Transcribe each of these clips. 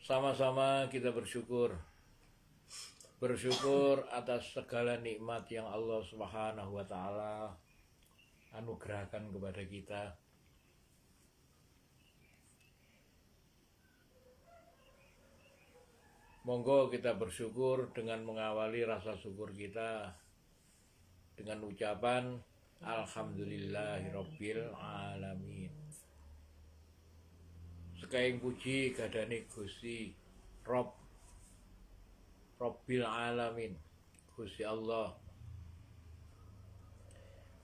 Sama-sama kita bersyukur. Bersyukur atas segala nikmat yang Allah Subhanahu wa taala anugerahkan kepada kita. Monggo kita bersyukur dengan mengawali rasa syukur kita dengan ucapan Alhamdulillahirabbil alamin. Sekaing puji kadane Gusti Rabbil alamin, Gusti Allah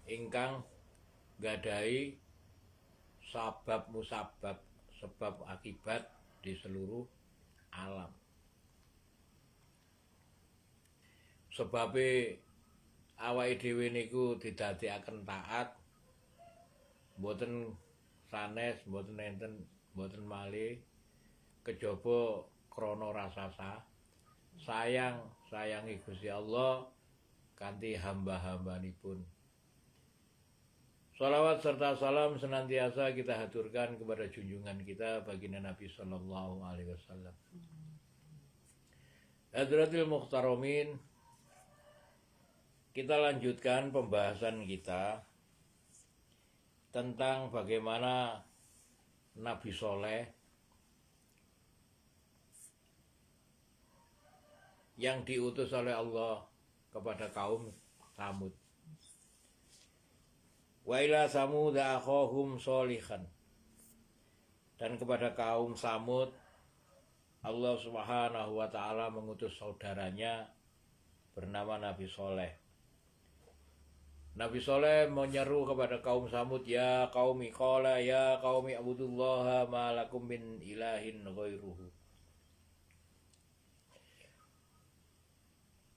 ingkang gadahi sabab musabab, sebab akibat di seluruh alam. Sebabe awake dhewe niku didadekaken taat, mboten sanes, mboten enten, mboten malih kejaba krana rasa sayangi Gusti Allah kanthi hamba-hambanipun. Salawat serta salam senantiasa kita haturkan kepada junjungan kita baginda Nabi sallallahu alaihi wasallam. Hadratil muhtaramin, kita lanjutkan pembahasan kita tentang bagaimana Nabi Soleh yang diutus oleh Allah kepada kaum Samud. Wa ila Samud akhahum sholihan. Dan kepada kaum Samud Allah Subhanahu wa taala mengutus saudaranya bernama Nabi Soleh. Nabi Soleh menyeru kepada kaum Samud, ya qaumi qala ya qaumi abudullaha ma lakum min ilahin ghairuhu.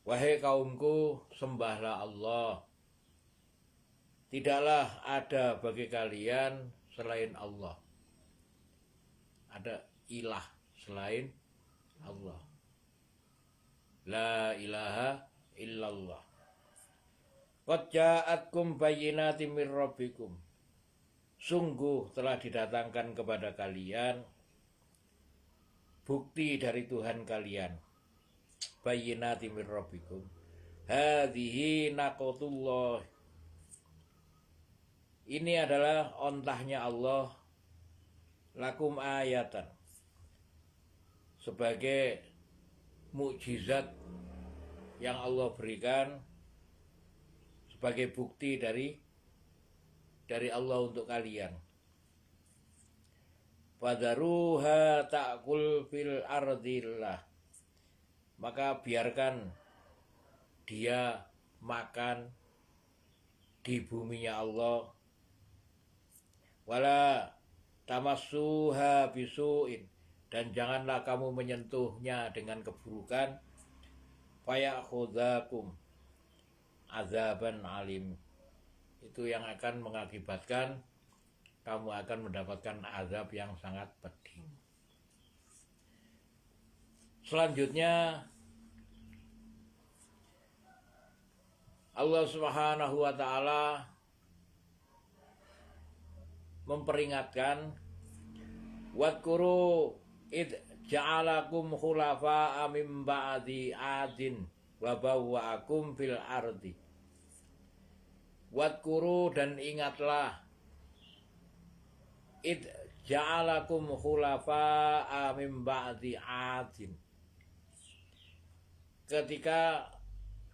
Wahai kaumku, sembahlah Allah. Tidaklah ada bagi kalian selain Allah. Ada ilah selain Allah. La ilaha illallah. Qad ja'atkum bayyinatin mir rabbikum. Sungguh telah didatangkan kepada kalian bukti dari Tuhan kalian. Bayyinatin mir rabbikum. Hadhihi naqatullah. Ini adalah ontahnya Allah lakum ayatan. Sebagai mukjizat yang Allah berikan sebagai bukti dari Allah untuk kalian. Fadaruha ta'kul fil ardillah. Maka biarkan dia makan di buminya Allah. Wala tamassuha bisu'in. Dan janganlah kamu menyentuhnya dengan keburukan. Faya'khudzakum azaban alim. Itu yang akan mengakibatkan kamu akan mendapatkan azab yang sangat pedih. Selanjutnya Allah Subhanahu wa taala memperingatkan, wadkuru id ja'alakum khulafa'a mim ba'di adin wa bawwa'akum fil ardi. Wadkuru, dan ingatlah, id ja'alakum khulafa'a mim ba'di adin. Ketika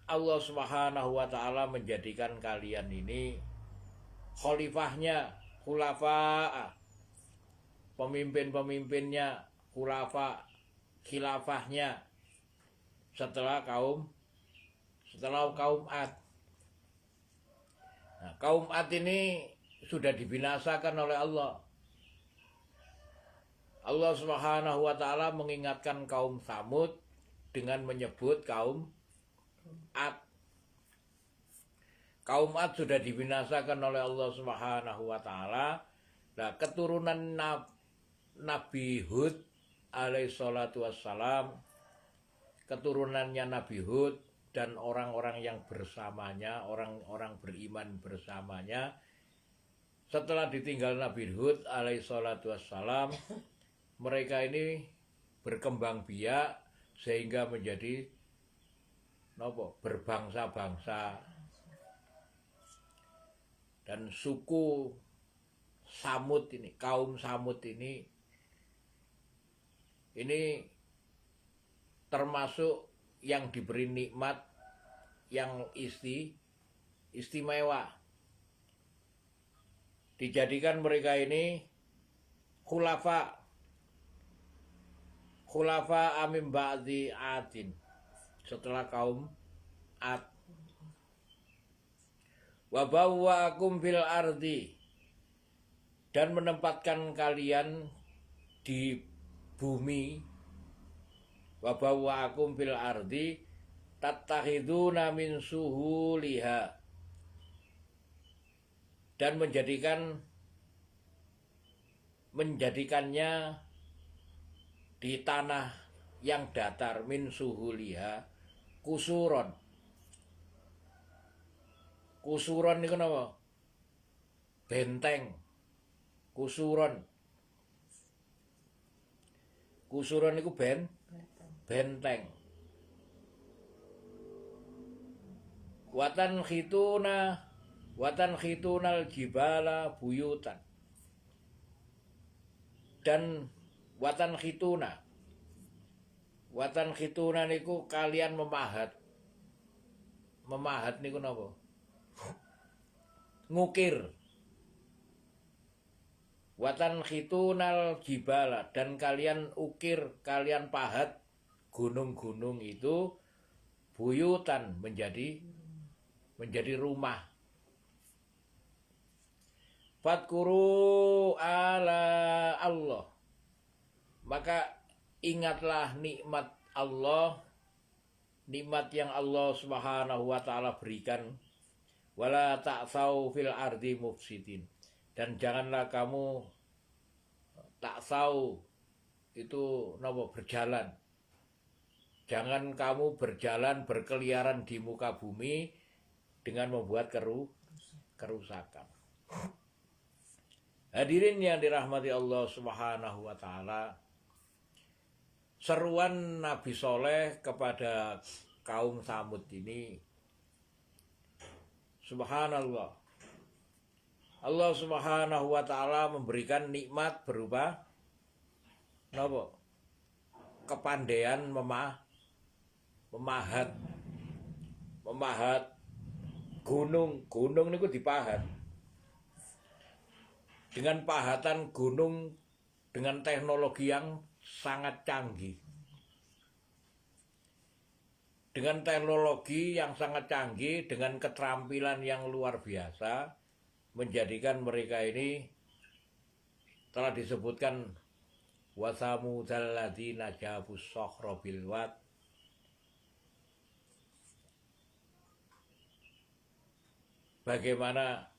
Allah Subhanahu wa taala menjadikan kalian ini khalifahnya, khulafa'a, pemimpin-pemimpinnya, khilafahnya setelah kaum Ad. Nah, kaum Ad ini sudah dibinasakan oleh Allah. Allah Subhanahu wa taala mengingatkan kaum Samud dengan menyebut kaum Ad. Kaum Ad sudah dibinasakan oleh Allah Subhanahu wa taala. Nah, keturunan Nabi Hud alaihi salatu wassalam, keturunannya Nabi Hud dan orang-orang yang bersamanya, orang-orang beriman bersamanya, setelah ditinggal Nabi Hud alaihi salatu wassalam, mereka ini berkembang biak sehingga menjadi berbangsa-bangsa. Dan suku Samud ini, kaum Samud ini termasuk yang diberi nikmat yang istimewa. Dijadikan mereka ini khulafa amim ba'di adin, setelah kaum Ad. Wa bawwa'akum fil ardi, dan menempatkan kalian di bumi. Wa bawwa'akum fil ardi tattakhiduna min suhuliha, dan menjadikannya di tanah yang datar, min suhuliha, kusuron. Kusuron itu apa? Benteng. Kusuron itu benteng. Watan khitunal jibala buyutan, dan watan khituna niku kalian memahat niku napa? Ngukir. Watan khitunal jibala, dan kalian ukir, kalian pahat gunung-gunung itu buyutan, menjadi rumah. Fadkuru ala Allah, maka ingatlah nikmat Allah, nikmat yang Allah Subhanahu wa taala berikan. Wala ta'sau fil ardi mufsidin, dan janganlah kamu ta'sau itu berjalan. Jangan kamu berjalan berkeliaran di muka bumi dengan membuat kerusakan. Hadirin yang dirahmati Allah Subhanahu wa taala, seruan Nabi Soleh kepada kaum Samud ini, subhanallah, Allah Subhanahu wa taala memberikan nikmat berupa kepandaian memahat gunung niku dipahat. Dengan pahatan gunung dengan teknologi yang sangat canggih. Dengan teknologi yang sangat canggih, dengan keterampilan yang luar biasa, menjadikan mereka ini telah disebutkan wasamudal ladzina jabus sokhra bil wad. Bagaimana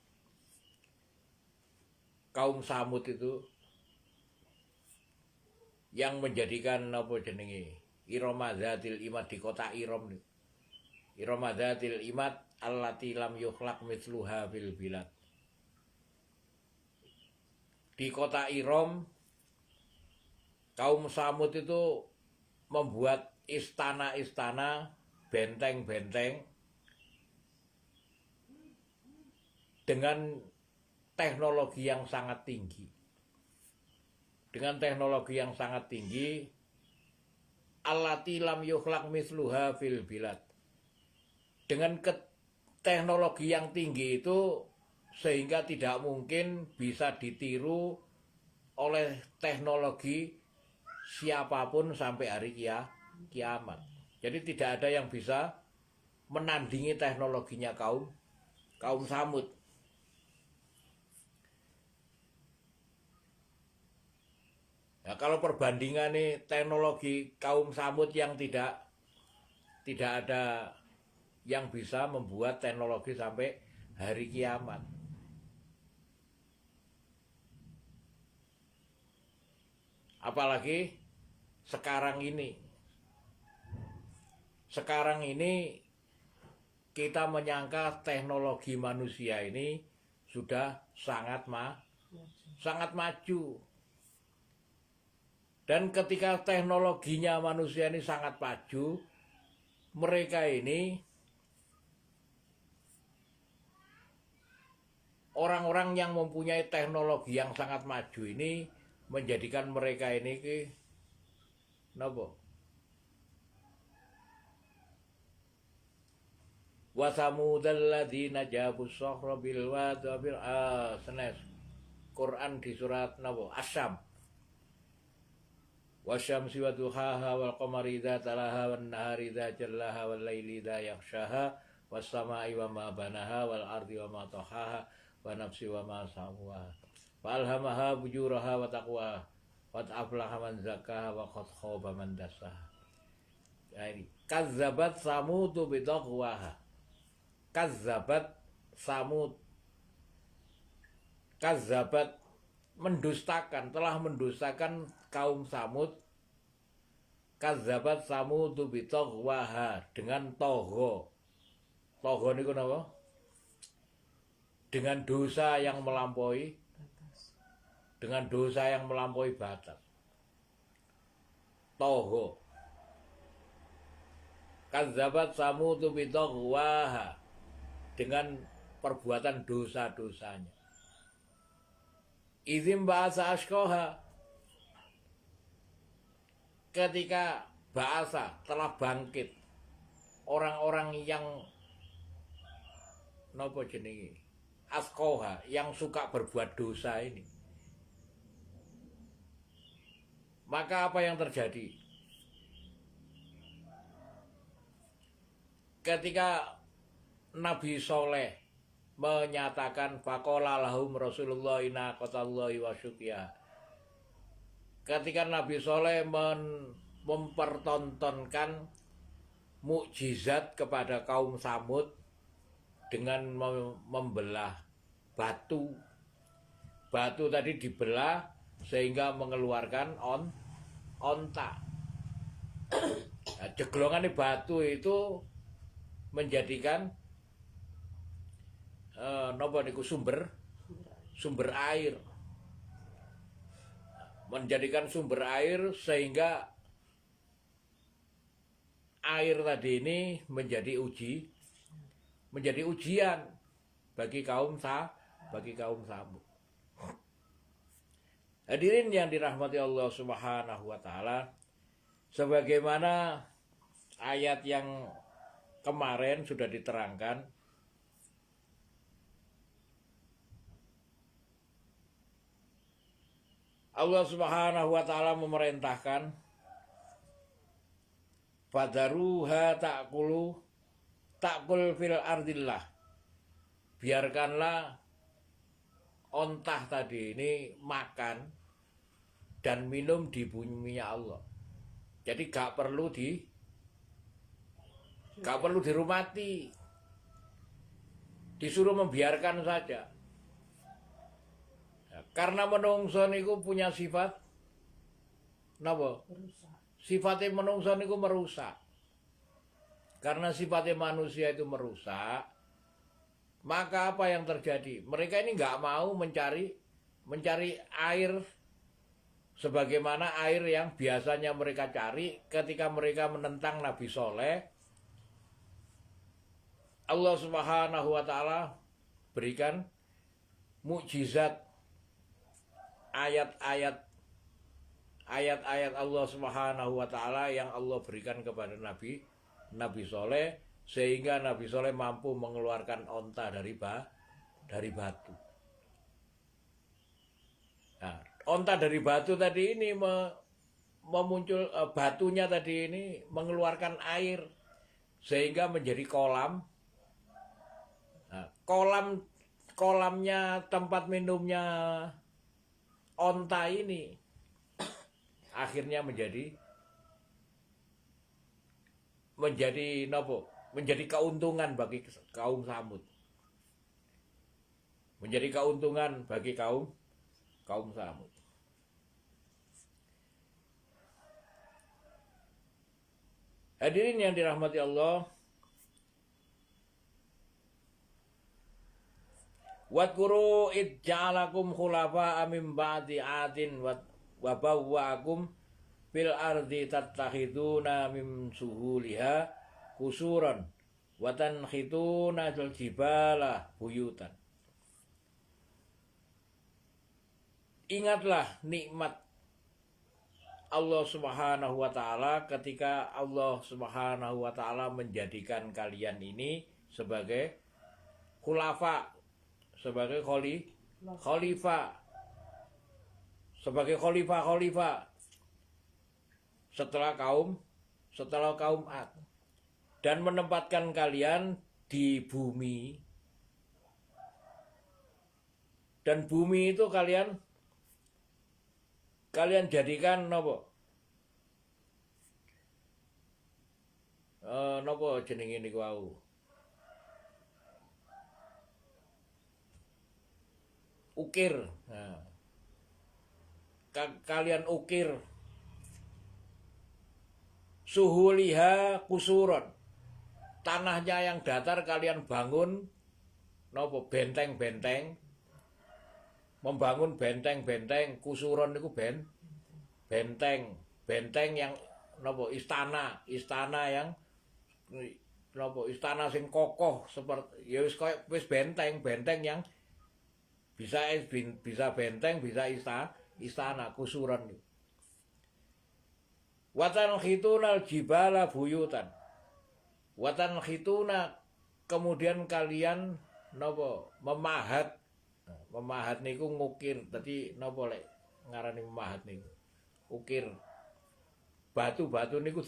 kaum Samud itu yang menjadikan Irama dzatil imad di kota Iram. Irama dzatil imad allati lam yukhlaq mithluha fil bilad. Di kota Iram, kaum Samud itu membuat istana-istana, benteng-benteng dengan teknologi yang sangat tinggi. Dengan teknologi yang sangat tinggi, allati lam yukhlaq mithluha fil bilad. Dengan teknologi yang tinggi itu sehingga tidak mungkin bisa ditiru oleh teknologi siapapun sampai hari kiamat. Jadi tidak ada yang bisa menandingi teknologinya kaum Samud. Nah, kalau perbandingan nih teknologi kaum Samud yang tidak ada yang bisa membuat teknologi sampai hari kiamat. Apalagi sekarang ini. Sekarang ini kita menyangka teknologi manusia ini sudah sangat maju. Dan ketika teknologinya manusia ini sangat maju, mereka ini orang-orang yang mempunyai teknologi yang sangat maju ini menjadikan mereka ini napa? Wa samudal ladzina jabus sakhra bil wad bil senes. Quran di surat napa? Asy-Syam. Wasyamsi wa duhaha wal qamari idza talaha wan nahari idza jallaha wal laili idza yaghshaha was samai wa ma banaha wal ardi wa ma tahaha wa nafsi wa ma sawaha fa alhamaha fujuraha wa taqwaha qad aflaha man zakkaha wa qad khaba man dassaha. Ini kazzabat samud bi taqwaha. Kazzabat samud, kazzabat mendustakan, telah mendustakan kaum Samud. Kazzabat samudu bitogwaha, dengan togo. Togo niku napa? Dengan dosa yang melampaui batas. Dengan dosa yang melampaui batas. Togo. Kazzabat samudu bitogwaha, dengan perbuatan dosa-dosanya. Izin bahasa askoha, ketika bahasa telah bangkit orang-orang yang nopo jenenge askoha, yang suka berbuat dosa ini, maka apa yang terjadi? Ketika Nabi Soleh menyatakan faqala lahum Rasulullah inna qatallahi wa syukiya. Ketika Nabi Soleh mempertontonkan mukjizat kepada kaum Samud dengan membelah batu. Batu tadi dibelah sehingga mengeluarkan onta. Nah, jeglongan batu itu menjadikan napa niku sumber air, menjadikan sumber air sehingga air tadi ini menjadi ujian bagi kaum Samud. Hadirin yang dirahmati Allah Subhanahu wa taala, sebagaimana ayat yang kemarin sudah diterangkan, Allah Subhanahu wa taala memerintahkan fadaruha ta'kul fil ardillah. Biarkanlah ontah tadi ini makan dan minum di buminya Allah. Jadi gak perlu dirumati. Disuruh membiarkan saja. Karena menungso niku punya sifat napa? Sifatnya menungso niku merusak. Karena sifatnya manusia itu merusak, maka apa yang terjadi? Mereka ini nggak mau mencari air sebagaimana air yang biasanya mereka cari ketika mereka menentang Nabi Soleh. Allah Subhanahu wa taala berikan mukjizat, ayat-ayat Allah Subhanahu wa taala yang Allah berikan kepada Nabi Soleh, sehingga Nabi Soleh mampu mengeluarkan onta dari batu. Nah, onta dari batu tadi ini memuncul batunya tadi ini mengeluarkan air sehingga menjadi kolam. Nah, kolamnya tempat minumnya onta ini akhirnya menjadi nopo? Menjadi keuntungan bagi kaum Samud. Menjadi keuntungan bagi kaum Samud. Hadirin yang dirahmati Allah, wadkuru id ja'alakum khulafa'a min ba'di 'adin wa bawwa'akum fil ardi tattakhiduna min suhuliha kusuran wa tanhituna al jibala buyutan. Ingatlah nikmat Allah Subhanahu wa taala ketika Allah Subhanahu wa taala menjadikan kalian ini sebagai khulafa, sebagai khalifah, sebagai khalifah setelah kaum Ad, dan menempatkan kalian di bumi. Dan bumi itu kalian jadikan nopo? Nopo jenenge niku wau? Ukir. Nah. Kalian ukir suhuliha kusuron. Tanahnya yang datar kalian bangun nopo? Benteng-benteng. Membangun benteng-benteng, kusuron itu benteng yang nopo? Istana yang nopo? Istana sing kokoh seperti ya wis benteng yang bisa benteng, bisa istana kusuron. Watan khitunal jibala buyutan. Watan khituna, kemudian kalian nopo? Memahat niku ngukir. Tadi nopo lek ngarani memahat niku? Ukir. Batu niku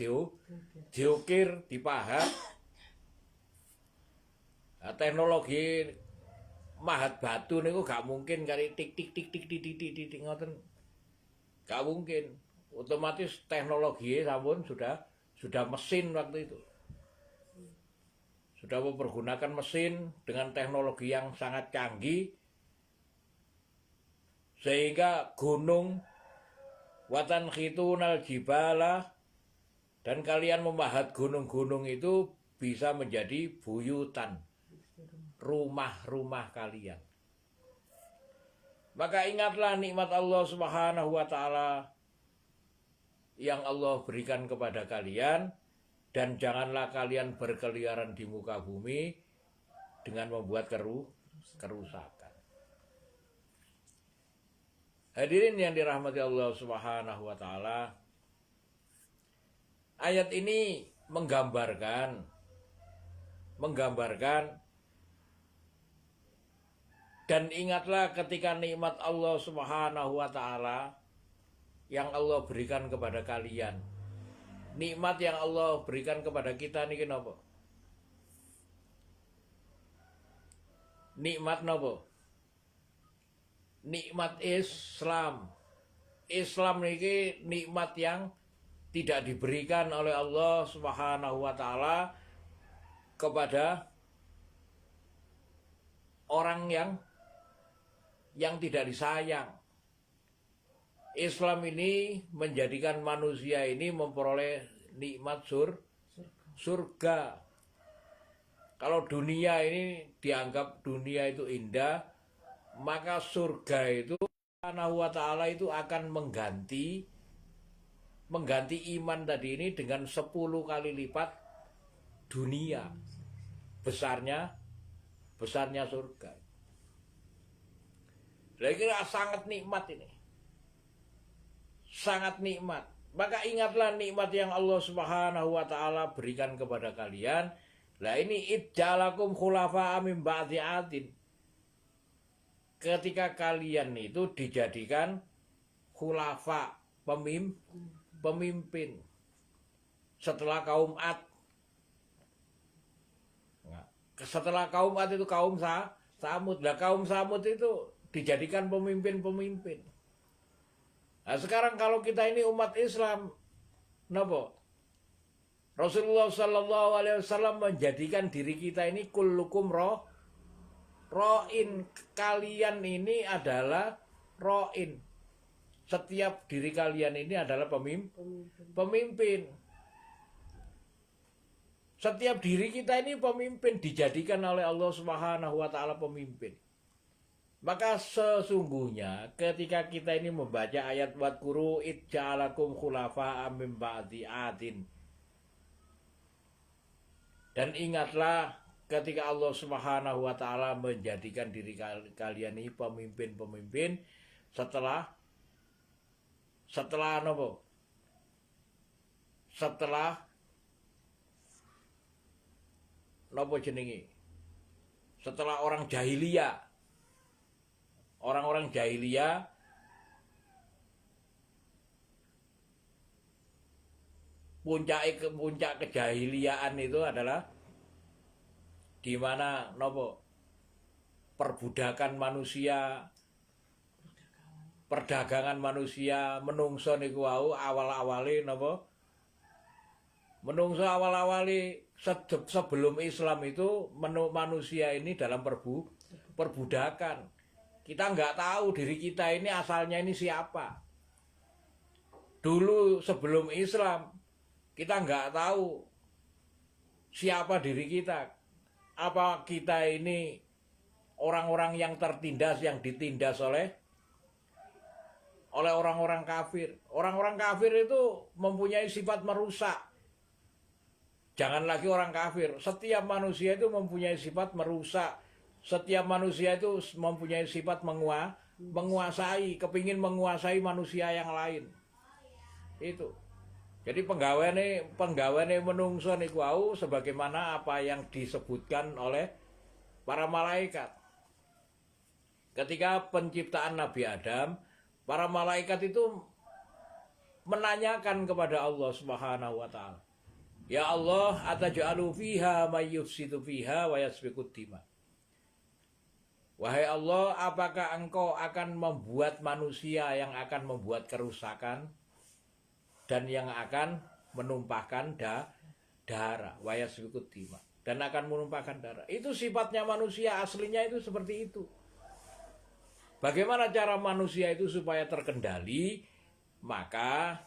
diukir, dipahat. Nah, teknologi mahat batu niku gak mungkin kali tik ngoten. Gak mungkin. Otomatis teknologi sampun sudah mesin waktu itu. Sudah mempergunakan mesin dengan teknologi yang sangat canggih. Sehingga gunung watan khitunal jibala, dan kalian memahat gunung-gunung itu bisa menjadi buyutan, rumah-rumah kalian. Maka ingatlah nikmat Allah Subhanahu wa taala yang Allah berikan kepada kalian, dan janganlah kalian berkeliaran di muka bumi dengan membuat kerusakan. Hadirin yang dirahmati Allah Subhanahu wa taala, ayat ini menggambarkan dan ingatlah ketika nikmat Allah Subhanahu wa taala yang Allah berikan kepada kalian. Nikmat yang Allah berikan kepada kita niki napa? Nikmat napa? Nikmat Islam. Islam niki nikmat yang tidak diberikan oleh Allah Subhanahu wa taala kepada orang yang tidak disayang. Islam ini menjadikan manusia ini memperoleh nikmat surga. Kalau dunia ini dianggap dunia itu indah, maka surga itu Subhanahu wa ta'ala itu akan mengganti iman tadi ini dengan 10 kali lipat dunia. Besarnya surga. Saya kira sangat nikmat ini. Sangat nikmat. Maka ingatlah nikmat yang Allah Subhanahu wa ta'ala berikan kepada kalian. Lah ini idjalakum khulafa'a min ba'di 'adin. Ketika kalian itu dijadikan khulafa, pemimpin setelah kaum Ad. Setelah kaum Ad itu kaum Samud. Lah kaum Samud itu dijadikan pemimpin. Nah, sekarang kalau kita ini umat Islam, napa? Rasulullah sallallahu alaihi wasallam menjadikan diri kita ini kullukum ro'in, kalian ini adalah ro'in. Setiap diri kalian ini adalah pemimpin. Setiap diri kita ini pemimpin, dijadikan oleh Allah Subhanahu wa taala pemimpin. Maka sesungguhnya ketika kita ini membaca ayat wadkuru idja'alakum khulafa'a min ba'di adin, dan ingatlah ketika Allah Subhanahu wa taala menjadikan diri kalian ini pemimpin-pemimpin setelah apa? Setelah napa jenenge? Setelah orang jahiliyah. Orang-orang jahiliyah puncak kejahiliaan itu adalah di mana nopo perbudakan manusia, perdagangan manusia, menungso niku wau awal-awale nopo, menungso awal-awale sebelum Islam itu manusia ini dalam perbudakan. Kita nggak tahu diri kita ini asalnya ini siapa. Dulu sebelum Islam kita nggak tahu siapa diri kita. Apa kita ini orang-orang yang tertindas, yang ditindas oleh orang-orang kafir. Orang-orang kafir itu mempunyai sifat merusak. Jangan lagi orang kafir. Setiap manusia itu mempunyai sifat merusak. Setiap manusia itu mempunyai sifat menguasai, kepingin menguasai manusia yang lain. Itu. Jadi penggaweane menungso niku wau sebagaimana apa yang disebutkan oleh para malaikat. Ketika penciptaan Nabi Adam, para malaikat itu menanyakan kepada Allah Subhanahu wa taala, "Ya Allah, ataj'alu fiha may yufsidu fiha wa yasfikud dima." Wahai Allah, apakah engkau akan membuat manusia yang akan membuat kerusakan dan yang akan menumpahkan darah, wayasfikut dima, dan akan menumpahkan darah. Itu sifatnya manusia, aslinya itu seperti itu. Bagaimana cara manusia itu supaya terkendali? Maka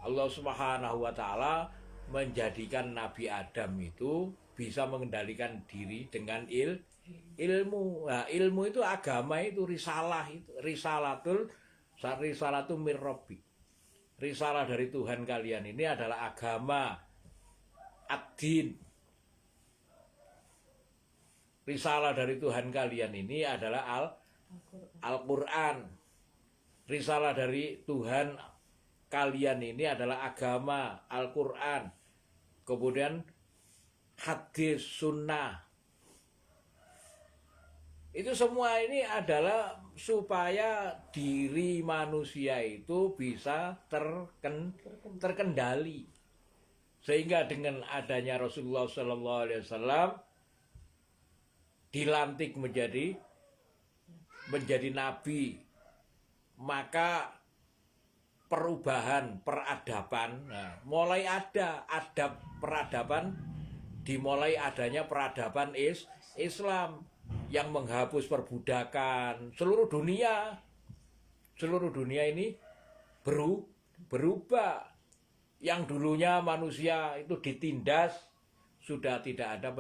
Allah Subhanahu wa taala menjadikan Nabi Adam itu bisa mengendalikan diri dengan ilmu. Nah, ilmu itu agama, itu risalah, itu risalatul mirrobi. Risalah dari Tuhan kalian ini adalah agama, ad-din. Risalah dari Tuhan kalian ini adalah Al-Quran. Risalah dari Tuhan kalian ini adalah agama, Al-Quran. Kemudian hadis, sunnah. Itu semua ini adalah supaya diri manusia itu bisa terkendali. Sehingga dengan adanya Rasulullah SAW dilantik menjadi nabi, maka perubahan peradaban, mulai ada peradaban, dimulai adanya peradaban Islam yang menghapus perbudakan. Seluruh dunia ini berubah. Yang dulunya manusia itu ditindas, sudah tidak ada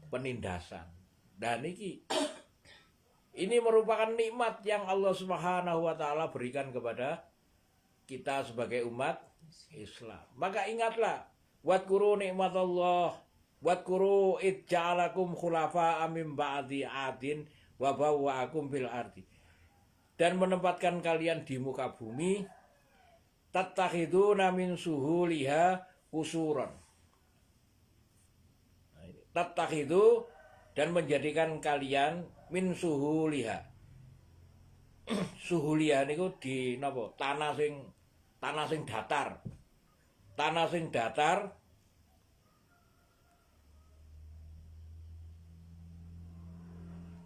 penindasan. Dan ini merupakan nikmat yang Allah Subhanahu wa taala berikan kepada kita sebagai umat Islam. Maka ingatlah, wadkuru nikmatallah, wadkuru idja'alakum khulafa'a min ba'di adin wa bawwa'akum fil ardi, dan menempatkan kalian di muka bumi, tattakhiduna min suhuliha qusuran. Tattakhidu, dan menjadikan kalian min suhuliha. Suhuliha niku di napa? Tanah sing datar. Tanah sing datar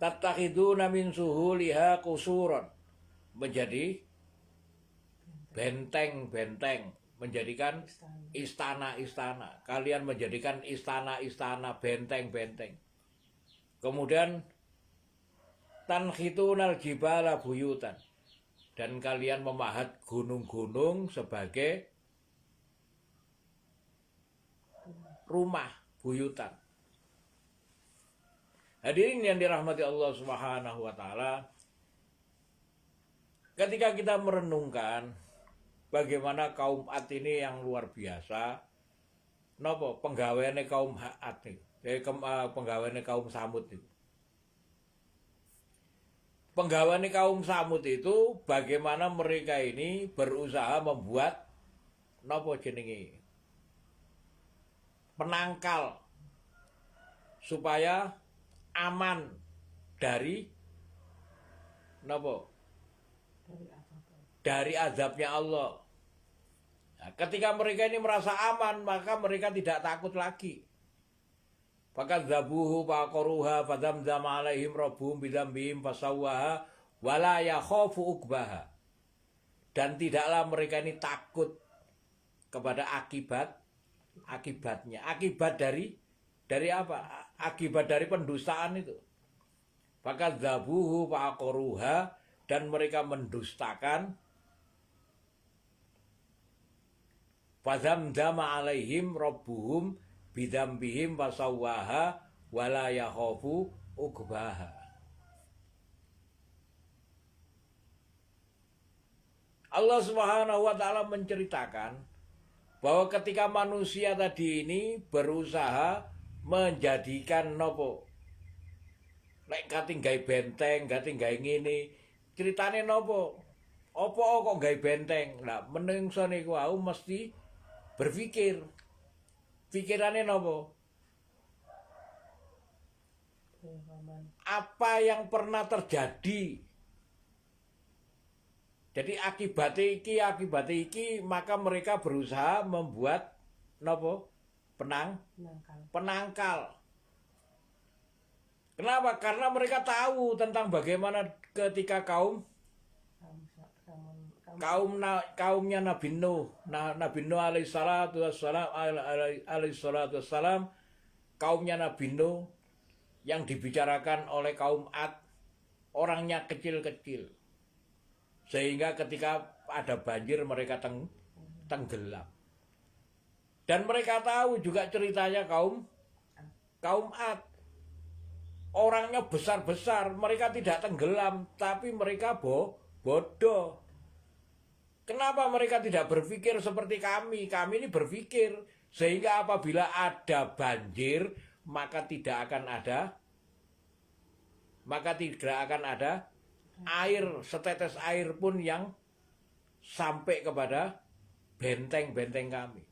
tattakhiduna min suhuliha qusuran, menjadi benteng-benteng, menjadikan istana-istana. Kalian menjadikan istana-istana, benteng-benteng. Kemudian tanhitunal jibala buyutan, dan kalian memahat gunung-gunung sebagai rumah, buyutan. Hadirin yang dirahmati Allah Subhanahu wa taala, ketika kita merenungkan bagaimana kaum Ad ini yang luar biasa, napa penggaweane kaum Ad iki, penggaweane kaum Samud itu. Penggaweane kaum Samud itu bagaimana mereka ini berusaha membuat napa jenenge penangkal supaya aman dari napa? Dari azabnya Allah. Nah, ketika mereka ini merasa aman, maka mereka tidak takut lagi. Fakadzabuhu faqaruha fadzamzam alaihim rabbuhum bidzambihim fasawwaha wala yakhafu uqbaha. Dan tidaklah mereka ini takut kepada akibatnya. Akibat dari apa? Akibat dari pendustaan itu. Fakadzabuhu faqaruha, dan mereka mendustakan. Fadzamzama alaihim rabbuhum bidzambihim fasawwaha wala yakhafu uqbaha. Allah Subhanahu wa taala menceritakan bahwa ketika manusia tadi ini berusaha menjadikan nopo, nek kating gawe benteng, kating gawe ngene, ceritane nopo? Apa kok gawe benteng? Lah menungso niku wau mesti berpikir. Pikirannya nopo? Apa yang pernah terjadi? Jadi akibat iki, maka mereka berusaha membuat nopo? Penangkal. Kenapa? Karena mereka tahu tentang bagaimana ketika kaumnya Nabi Nuh alaihi salatu wassalam, kaumnya Nabi Nuh yang dibicarakan oleh kaum Ad, orangnya kecil-kecil, sehingga ketika ada banjir mereka tenggelam. Dan mereka tahu juga ceritanya kaum Ad, orangnya besar-besar, mereka tidak tenggelam, tapi mereka bodoh. Kenapa mereka tidak berpikir seperti kami? Kami ini berpikir, sehingga apabila ada banjir, maka tidak akan ada air, setetes air pun yang sampai kepada benteng-benteng kami.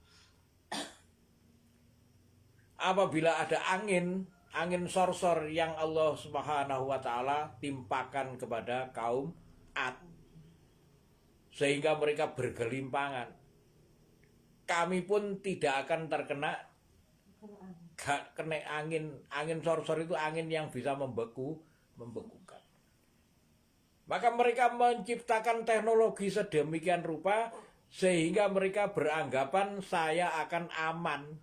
Apabila ada angin sorsor yang Allah Subhanahu wa taala timpakan kepada kaum Ad, sehingga mereka bergelimpangan, kami pun tidak akan terkena angin sorsor itu, angin yang bisa membekukan. Maka mereka menciptakan teknologi sedemikian rupa sehingga mereka beranggapan saya akan aman,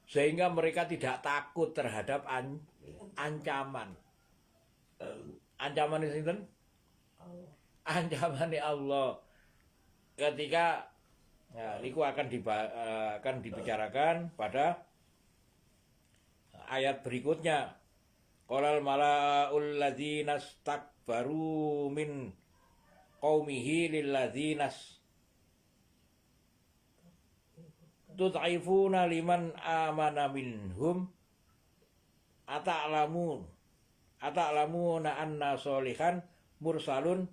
sehingga mereka tidak takut terhadap ancaman. Ancaman itu ancaman Allah. Ketika niku akan dibicarakan pada ayat berikutnya. Qalal malaa'ul ladzina istakbaru min qaumihi lil ladzina tud'ifuna liman amana minhum ata'lamuna anna sholihan mursalun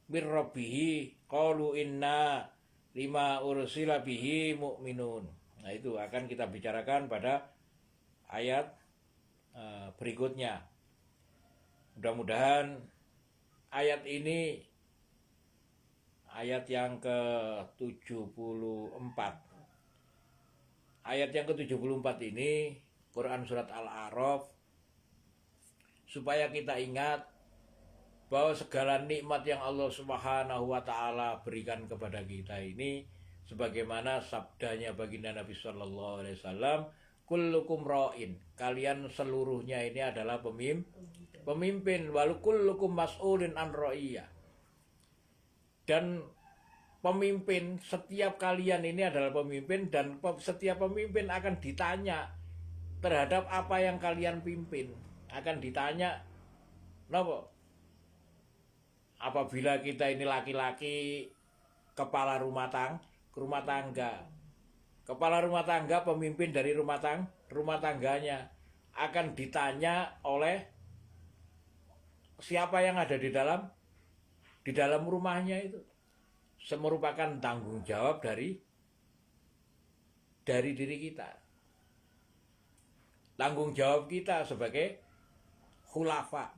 bir rabbihi qalu inna lima ursila bihi mu'minun. Nah, itu akan kita bicarakan pada ayat berikutnya. Mudah-mudahan ayat ini, ayat yang ke-74. Ayat yang ke-74 ini Quran surat Al-A'raf, supaya kita ingat bahwa segala nikmat yang Allah Subhanahu wa taala berikan kepada kita ini, sebagaimana sabdanya baginda Nabi sallallahu alaihi wasallam, kullukum ra'in, kalian seluruhnya ini adalah pemimpin, walu kullukum mas'ulin an ra'iyah. Dan pemimpin, setiap kalian ini adalah pemimpin, dan setiap pemimpin akan ditanya terhadap apa yang kalian pimpin. akan ditanya napa? Apabila kita ini laki-laki kepala rumah tangga. Kepala rumah tangga, pemimpin dari rumah tangganya akan ditanya oleh siapa yang ada di dalam rumahnya itu. Merupakan tanggung jawab dari diri kita. Tanggung jawab kita sebagai khulafa,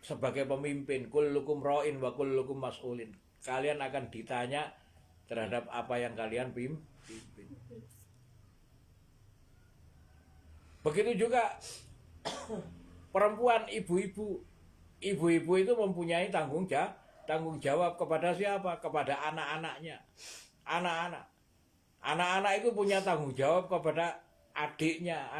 sebagai pemimpin. Kullukum ra'in wa kullukum mas'ulin. Kalian akan ditanya terhadap apa yang kalian pimpin. Begitu juga perempuan, ibu-ibu. Ibu-ibu itu mempunyai tanggung jawab kepada siapa? Kepada anak-anaknya. Anak-anak itu punya tanggung jawab kepada adiknya.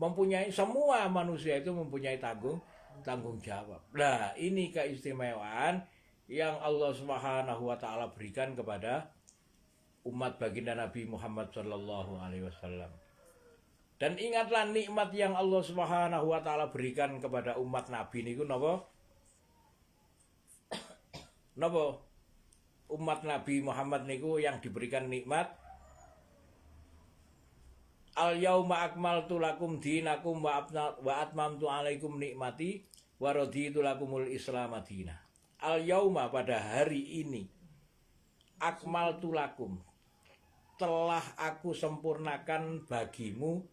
Mempunyai, semua manusia itu mempunyai tanggung jawab. Nah, ini keistimewaan yang Allah Subhanahu wa taala berikan kepada umat baginda Nabi Muhammad sallallahu alaihi wasallam. Dan ingatlah nikmat yang Allah Subhanahu wa taala berikan kepada umat Nabi niku napa? Napa? Umat Nabi Muhammad niku yang diberikan nikmat al yauma akmaltu lakum dinakum wa atmamtu alaikum nikmati wa raditu lakumul islam madinah. Al yauma, pada hari ini, akmaltu lakum, telah aku sempurnakan bagimu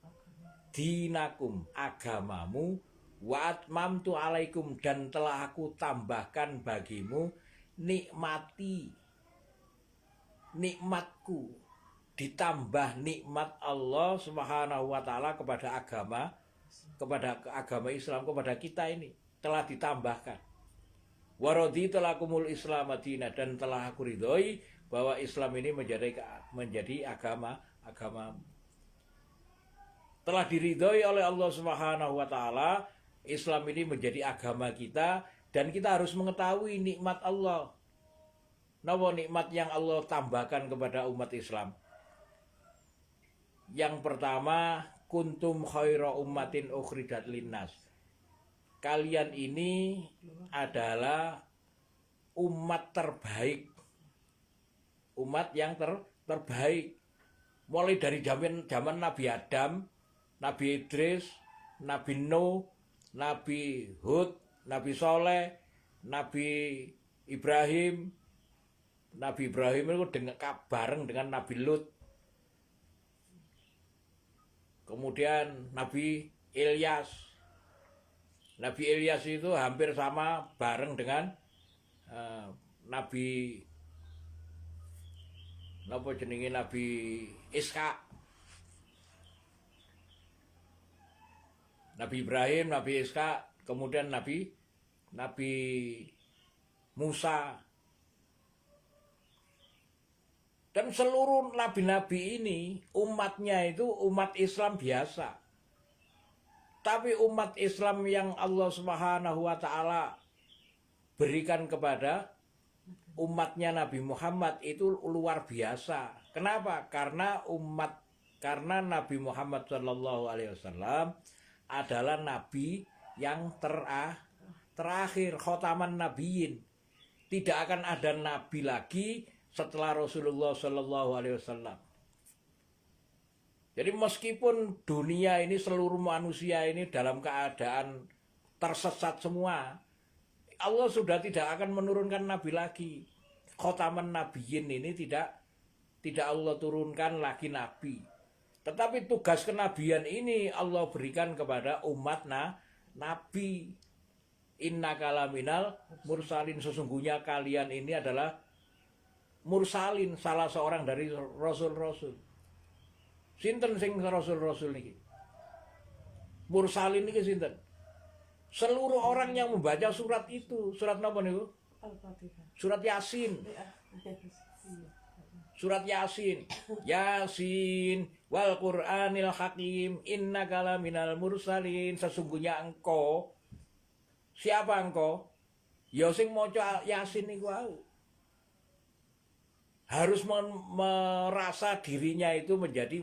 dinakum, agamamu, wa atmamtu alaikum, dan telah aku tambahkan bagimu nikmatku, ditambah nikmat Allah Subhanahu wa taala kepada agama Islam, kepada kita ini telah ditambahkan. Wa raditu lakumul islam madinah, dan telah aku ridhoi bahwa Islam ini menjadi agama. Telah diridhoi oleh Allah Subhanahu wa taala, Islam ini menjadi agama kita, dan kita harus mengetahui nikmat Allah. Napa nikmat yang Allah tambahkan kepada umat Islam? Yang pertama, kuntum khaira ummatin ukhrijat linnas. Kalian ini adalah umat terbaik. Umat yang terbaik. Mulai dari zaman Nabi Adam, Nabi Idris, Nabi Nuh, Nabi Hud, Nabi Soleh, Nabi Ibrahim. Nabi Ibrahim itu bareng dengan Nabi Lut. Kemudian Nabi Ilyas. Nabi Ilyas itu hampir sama bareng dengan Nabi Ishak. Nabi Ibrahim, Nabi Ishak, kemudian Nabi Musa. Dan seluruh nabi-nabi ini umatnya itu umat Islam biasa. Tapi umat Islam yang Allah Subhanahu wa taala berikan kepada umatnya Nabi Muhammad itu luar biasa. Kenapa? Karena Nabi Muhammad sallallahu alaihi wasallam adalah nabi yang terakhir, khotaman nabiyyin. Tidak akan ada nabi lagi setelah Rasulullah sallallahu alaihi wasallam. Jadi meskipun dunia ini, seluruh manusia ini dalam keadaan tersesat semua, Allah sudah tidak akan menurunkan nabi lagi. Khotaman nabiyyin ini tidak Allah turunkan lagi nabi. Tetapi tugas kenabian ini Allah berikan kepada umat nabi. Innaka laminal mursalin, sesungguhnya kalian ini adalah mursalin, salah seorang dari rasul-rasul. Sinten sing rasul-rasul niki? Mursalin niki sinten? Seluruh orang yang membaca surat itu, surat napa niku? Al-Fatihah. Surat Yasin. Surat Yasin. Yasin wal Qur'anil Hakim, innaka laminal mursalin, sesungguhnya engkau. Siapa engkau? Ya sing maca Yasin niku wau. Harus merasa dirinya itu menjadi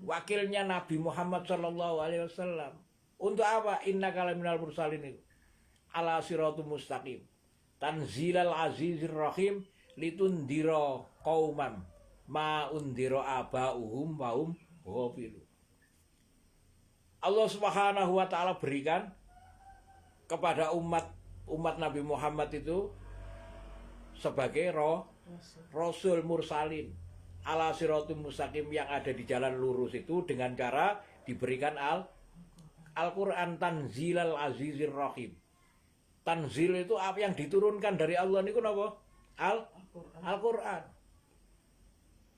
wakilnya Nabi Muhammad Shallallahu Alaihi Wasallam. Untuk apa? Innaka laminal mursalin itu ala siratum mustaqim tanzilal azizir rahim litundira qauman ma undira abauhum wa hum ghafilun. Allah Subhanahu wa taala berikan kepada umat Nabi Muhammad itu sebagai rasul mursalin ala siratum mustaqim, yang ada di jalan lurus itu dengan cara diberikan Al-Quran tanzilal azizir rahim. Tanzil itu apa yang diturunkan dari Allah niku napa? Al-Quran.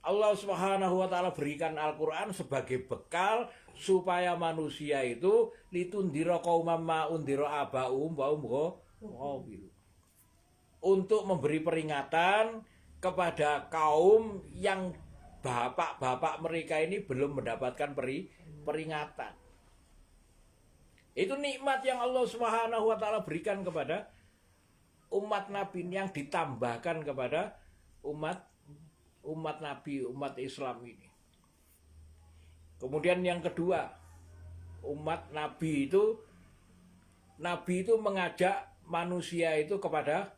Allah Subhanahu wa taala berikan Al-Quran sebagai bekal supaya manusia itu litundira qaumam ma undira abaum wa hum ghafilun. Untuk memberi peringatan kepada kaum yang bapak-bapak mereka ini belum mendapatkan peringatan. Itu nikmat yang Allah Subhanahu wa taala berikan kepada umat Nabi, yang ditambahkan kepada umat Nabi, umat Islam ini. Kemudian yang kedua, umat Nabi itu mengajak manusia itu kepada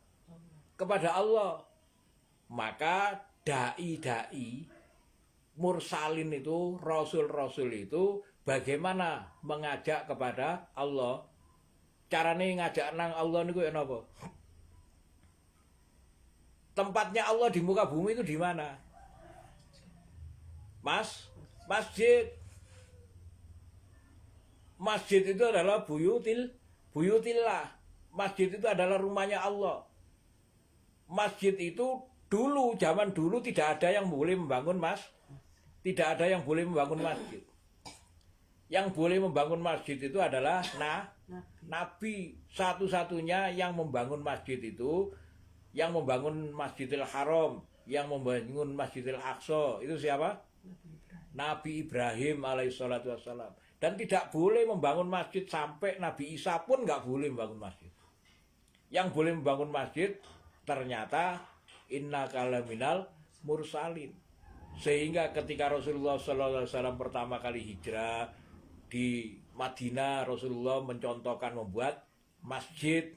Allah. Maka dai mursalin itu, rasul-rasul itu bagaimana mengajak kepada Allah? Carane ngajak nang Allah niku ya napa? Tempatnya Allah di muka bumi itu di mana? Masjid. Masjid itu adalah buyutillah. Masjid itu adalah rumahnya Allah. Masjid itu dulu, zaman dulu tidak ada yang boleh membangun tidak ada yang boleh membangun masjid. Yang boleh membangun masjid itu adalah Nabi. Satu-satunya yang membangun masjid itu, yang membangun Masjidil Haram, yang membangun Masjidil Aqsa, itu siapa? Nabi Ibrahim alaihissalatu wassalam. Dan tidak boleh membangun masjid sampai Nabi Isa pun nggak boleh membangun masjid. Yang boleh membangun masjid ternyata innaka laminal mursalin. Sehingga ketika Rasulullah SAW pertama kali hijrah di Madinah, Rasulullah mencontohkan membuat masjid,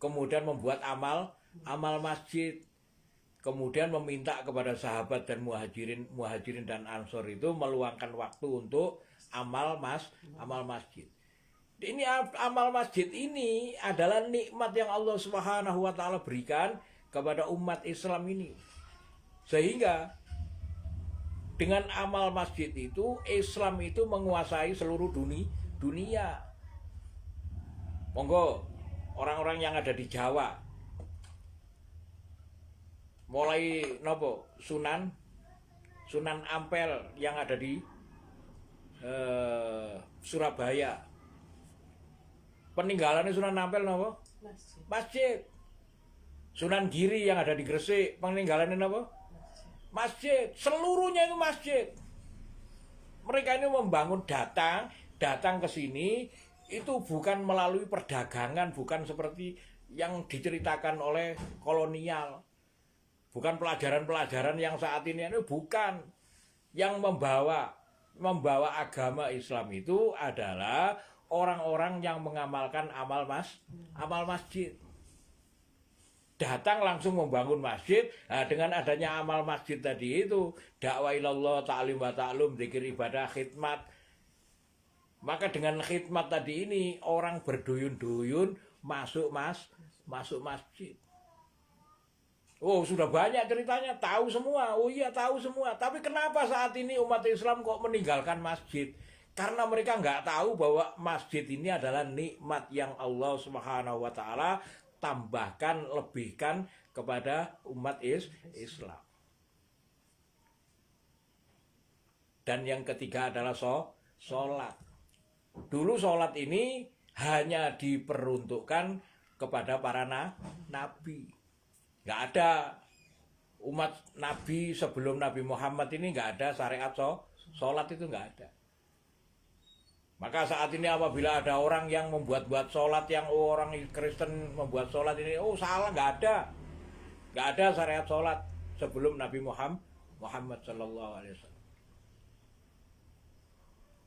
kemudian membuat amal masjid, kemudian meminta kepada sahabat dan muhajirin dan ansor itu meluangkan waktu untuk amal masjid. Ini amal masjid ini adalah nikmat yang Allah Subhanahu wa taala berikan kepada umat Islam ini. Sehingga dengan amal masjid itu Islam itu menguasai seluruh dunia. Monggo orang-orang yang ada di Jawa, mulai Sunan Ampel yang ada di Surabaya. Peninggalannya Sunan Ampel masjid. Sunan Giri yang ada di Gresik, peninggalannya masjid. Seluruhnya itu masjid. Mereka ini membangun, datang ke sini itu bukan melalui perdagangan, bukan seperti yang diceritakan oleh kolonial. Bukan pelajaran-pelajaran yang saat ini, bukan. Yang membawa agama Islam itu adalah orang-orang yang mengamalkan amal masjid. Datang langsung membangun masjid. Nah, dengan adanya amal masjid tadi itu, dakwah ilallah, ta'lim wa ta'lum, zikir, ibadah, khidmat. Maka dengan khidmat tadi ini orang berduyun-duyun masuk masjid. Oh, sudah banyak ceritanya, tahu semua. Oh iya, tahu semua. Tapi kenapa saat ini umat Islam kok meninggalkan masjid? Karena mereka nggak tahu bahwa masjid ini adalah nikmat yang Allah Subhanahu wa taala tambahkan, lebihkan kepada umat Islam. Dan yang ketiga adalah sholat. Dulu sholat ini hanya diperuntukkan kepada para nabi. Nggak ada umat nabi sebelum Nabi Muhammad ini, nggak ada syariat sholat, itu nggak ada. Maka saat ini apabila ada orang yang membuat sholat, yang orang Kristen membuat sholat ini, salah, nggak ada syariat sholat sebelum Nabi Muhammad sallallahu alaihi wasallam.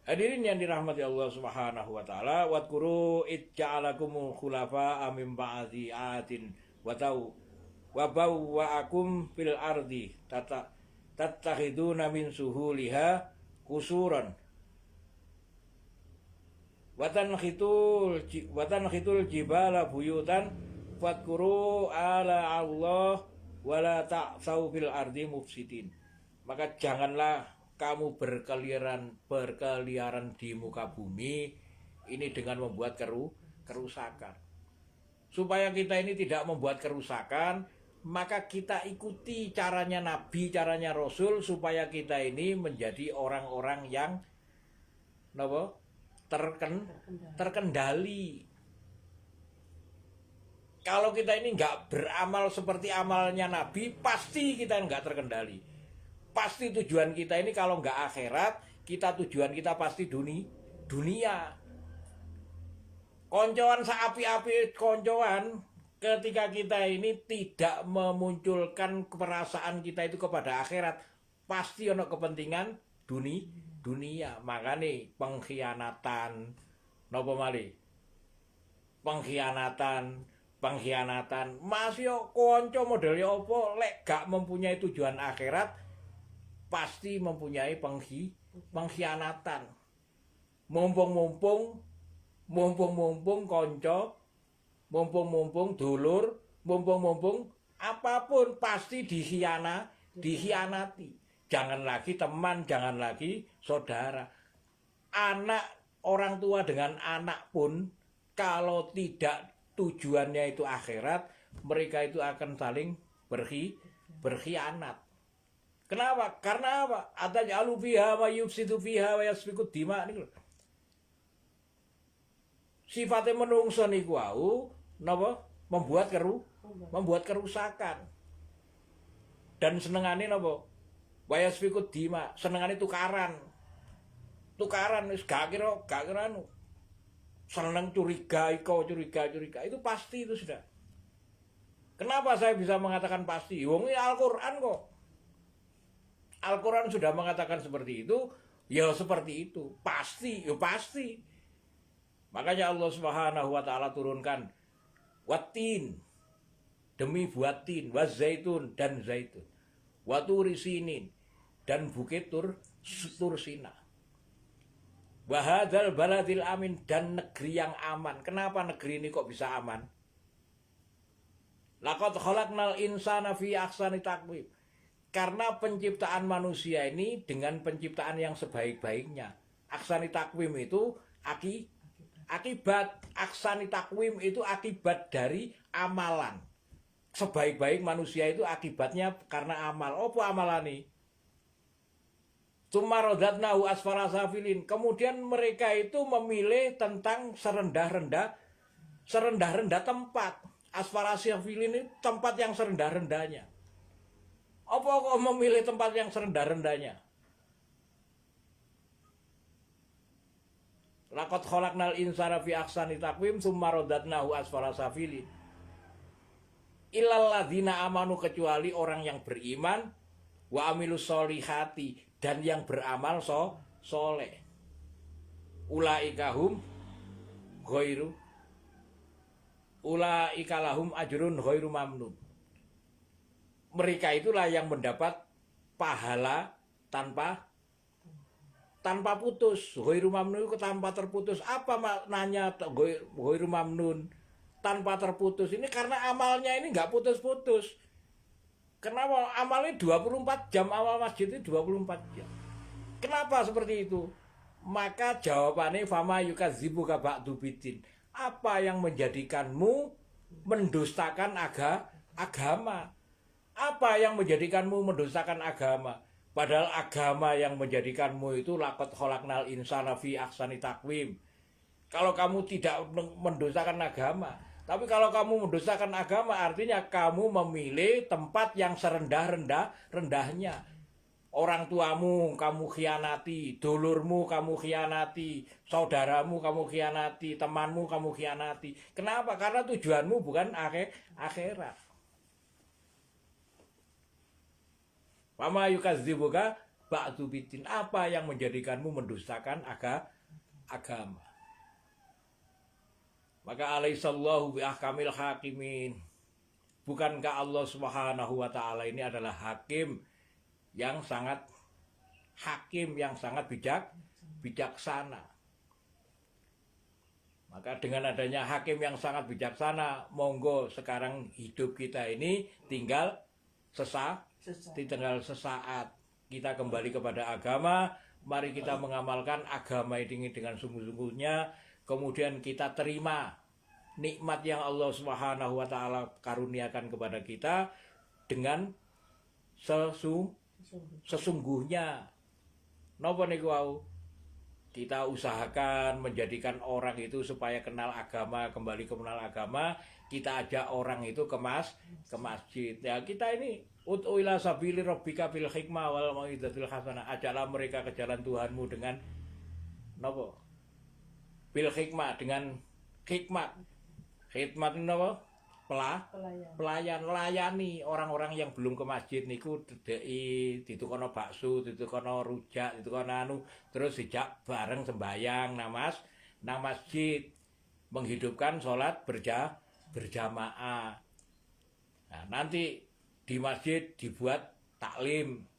Hadirin yang dirahmati Allah Subhanahu wa taala, wadkuru id ja'alakumul khulafa min ba'di 'adin wa bawwa'akum fil ardi tattakhiduna min suhuliha kusuran wa tanhitul jibala buyutan wadkuru ala Allah wa la ta'tsaw fil ardi mufsidin. Maka janganlah kamu berkeliaran di muka bumi ini dengan membuat kerusakan. Supaya kita ini tidak membuat kerusakan, maka kita ikuti caranya Nabi, caranya Rasul, supaya kita ini menjadi orang-orang yang terkendali. Kalau kita ini nggak beramal seperti amalnya Nabi, pasti kita nggak terkendali. Pasti tujuan kita ini kalau nggak akhirat, tujuan kita pasti dunia. Koncoan seapi-api koncoan, ketika kita ini tidak memunculkan perasaan kita itu kepada akhirat, pasti ono kepentingan dunia. Makanya pengkhianatan, nopo mali? Pengkhianatan. Masih konco modelnya opo lek gak mempunyai tujuan akhirat, pasti mempunyai pengkhianatan. Mumpung konco, mumpung dulur, mumpung apapun pasti dikhianati. Jangan lagi teman, jangan lagi saudara. Anak, orang tua dengan anak pun kalau tidak tujuannya itu akhirat, mereka itu akan saling berkhianat. Kenapa? Karena apa? Ataj'alu fiha wa yufsidu fiha wa yasfiku dima niku. Sifatnya menungso niku wau napa? Membuat kerusakan. Dan senengane napa? Wa yasfiku dima, senengane tukaran. Tukaran wis gak kira anu. Seneng curiga itu pasti itu sudah. Kenapa saya bisa mengatakan pasti? Wong ini Al-Qur'an kok. Al-Quran sudah mengatakan seperti itu, ya seperti itu. Pasti. Makanya Allah Subhanahu wa taala turunkan watin, demi buat tin, wazaitun dan zaitun, waturi sinin dan bukit tur Sina. Wahadal baladil amin dan negeri yang aman. Kenapa negeri ini kok bisa aman? Laqad khalaqnal insana fi ahsani taqwim. Karena penciptaan manusia ini dengan penciptaan yang sebaik-baiknya. Aksani takwim itu akibat. Aksani takwim itu akibat dari amalan. Sebaik-baik manusia itu akibatnya karena amal. Apa amalan ini? Tumarodatnahu asfala safilin. Kemudian mereka itu memilih tentang serendah-rendah tempat. Asfala safilin itu tempat yang serendah-rendahnya. Apa kok memilih tempat yang serendah-rendahnya? Laqad khalaqnal insana fi ahsani taqwim tsumma radadnahu asfala safilin. Illal ladzina amanu, kecuali orang yang beriman, wa amilus solihati, dan yang beramal soleh. Ulaika lahum ajrun ghairu mamnun. Mereka itulah yang mendapat pahala tanpa putus. Ghairu mamnun itu tanpa terputus. Apa maknanya ghairu mamnun? Tanpa terputus. Ini karena amalnya ini nggak putus-putus. Kenapa? Amalnya 24 jam, amal masjid itu 24 jam. Kenapa seperti itu? Maka jawabannya fama yukadzibuka ba'du biddin. Apa yang menjadikanmu mendustakan agama? Apa yang menjadikanmu mendustakan agama? Padahal agama yang menjadikanmu itu laqad khalaqnal insana fi ahsani taqwim. Kalau kamu tidak mendustakan agama, tapi kalau kamu mendustakan agama artinya kamu memilih tempat yang serendah-rendahnya. Orang tuamu kamu khianati, dulurmu kamu khianati, saudaramu kamu khianati, temanmu kamu khianati. Kenapa? Karena tujuanmu bukan akhirat. Wama yukadzibuka ba'du biddin. Apa yang menjadikanmu mendustakan agama? Maka alaihissallahu bi ahkamil hakimin. Bukankah Allah Subhanahu wa taala ini adalah hakim yang sangat bijaksana. Maka dengan adanya hakim yang sangat bijaksana, monggo sekarang hidup kita ini tinggal sesaat. Kita kembali kepada agama, mari kita mengamalkan agama ini dengan sungguh-sungguhnya, kemudian kita terima nikmat yang Allah Subhanahu wa taala karuniakan kepada kita dengan sesungguhnya. Napa niku wau? Kita usahakan menjadikan orang itu supaya kenal agama, kembali kenal agama. Kita ajak orang itu ke masjid. Ya, kita ini ud'u ila sabili rabbika bil hikmah wal mau'izatil hasanah. Ajaklah mereka ke jalan Tuhanmu dengan napa? Bil hikmah, dengan hikmat. Hikmat napa? Pelayan, layani orang-orang yang belum ke masjid niku ditukono bakso, ditukono rujak, ditukono terus dijak bareng sembayang nang masjid, menghidupkan sholat berjamaah. Nah, nanti di masjid dibuat taklim.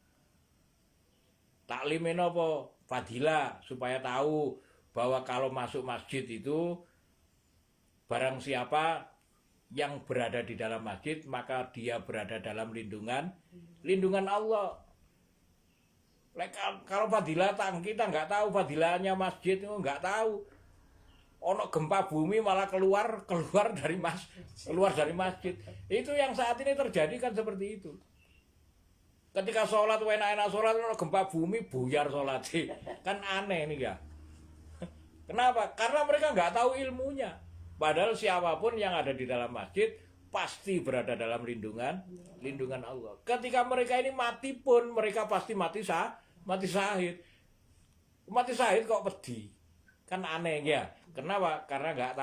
Taklim apa? Fadilah, supaya tahu bahwa kalau masuk masjid itu barang siapa yang berada di dalam masjid, maka dia berada dalam lindungan Allah. Kalau fadilah kita nggak tahu fadilahnya masjid, itu nggak tahu. Ono gempa bumi malah keluar dari masjid. Itu yang saat ini terjadi kan seperti itu. Ketika sholat, enak-enak sholat, ono gempa bumi buyar sholat. Kan aneh nih ya. Kenapa? Karena mereka nggak tahu ilmunya. Padahal siapapun yang ada di dalam masjid pasti berada dalam lindungan Allah. Ketika mereka ini mati pun mereka pasti mati syahid. Mati syahid kok pedih. Kan aneh ya. Kenapa? Karena nggak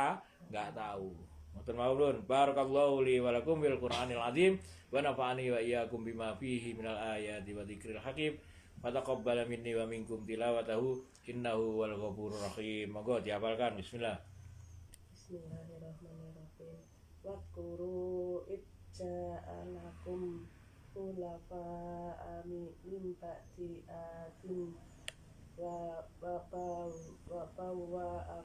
tahu. Matur mawlun. Barakallahu li wa lakum bil Qur'anil azim wa nafa'ani wa iyyakum bima fihi minal ayati wa dzikril hakim. Wa taqabbal minni wa minkum tilawatahu innahu wal ghafurur rahim. Monggo dihafalkan. Bismillah. Bismillahirrahmanirrahim. Wadkuru idja'alakum khulafa'a min ba'di adin wa